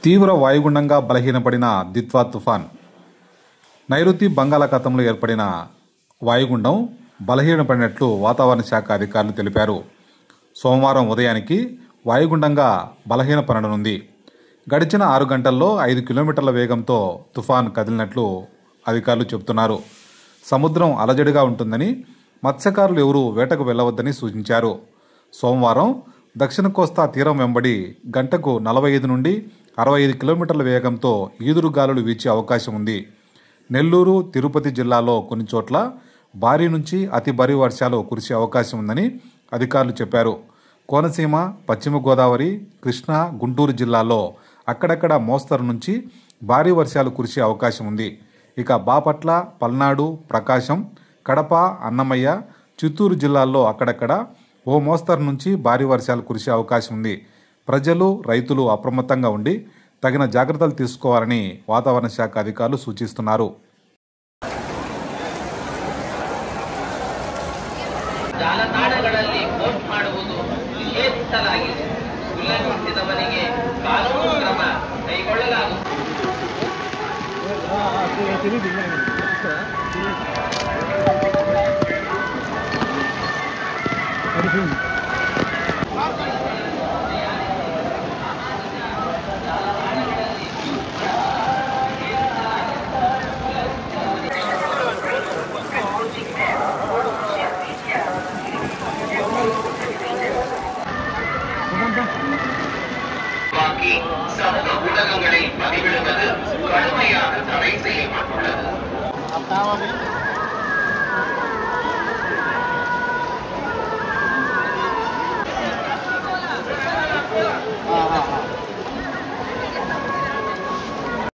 తీవ్ర వాయుగుండంగా బలహీనపడిన దిత్వా తుఫాన్. నైరుతి బంగాళాఖాతంలో ఏర్పడిన వాయుగుండం బలహీనపడినట్లు వాతావరణ శాఖ అధికారులు తెలిపారు. సోమవారం ఉదయానికి వాయుగుండంగా బలహీనపడనుంది. గడిచిన 6 గంటల్లో 5 కిలోమీటర్ల వేగంతో తుఫాన్ కదిలినట్లు అధికారులు చెబుతున్నారు. సముద్రం అలజడిగా ఉంటుందని, మత్స్యకారులు ఎవరూ వేటకు వెళ్లవద్దని సూచించారు. సోమవారం దక్షిణ కోస్తా తీరం వెంబడి గంటకు 45 నుండి 65 కిలోమీటర్ల వేగంతో ఈదురుగాలులు వీచే అవకాశం ఉంది. నెల్లూరు, తిరుపతి జిల్లాలో కొన్ని చోట్ల భారీ నుంచి అతి భారీ వర్షాలు కురిసే అవకాశం ఉందని అధికారులు చెప్పారు. కోనసీమ, పశ్చిమ గోదావరి, కృష్ణా, గుంటూరు జిల్లాల్లో అక్కడక్కడ మోస్తరు నుంచి భారీ వర్షాలు కురిసే అవకాశం ఉంది. ఇక బాపట్ల, పల్నాడు, ప్రకాశం, కడప, అన్నమయ్య, చిత్తూరు జిల్లాల్లో అక్కడక్కడ ఓ మోస్తరు నుంచి భారీ వర్షాలు కురిసే అవకాశం ఉంది. ప్రజలు, రైతులు అప్రమత్తంగా ఉండి తగిన జాగ్రత్తలు తీసుకోవాలని వాతావరణ శాఖ అధికారులు సూచిస్తున్నారు. ಜಾಲತಾಣಗಳಲ್ಲಿ ಪೋಸ್ಟ್ ಮಾಡುವುದು ನಿಷೇಧಿಸಲಾಗಿದೆ. ಉಲ್ಲಂಘಿಸಿದವರಿಗೆ ಕಾನೂನು ಕ್ರಮ ಕೈಗೊಳ್ಳಲಾಗುತ್ತದೆ. சமூக ஊடகங்களில் பதிவிடுவது கடுமையாக தடை செய்யப்பட்டுள்ளது.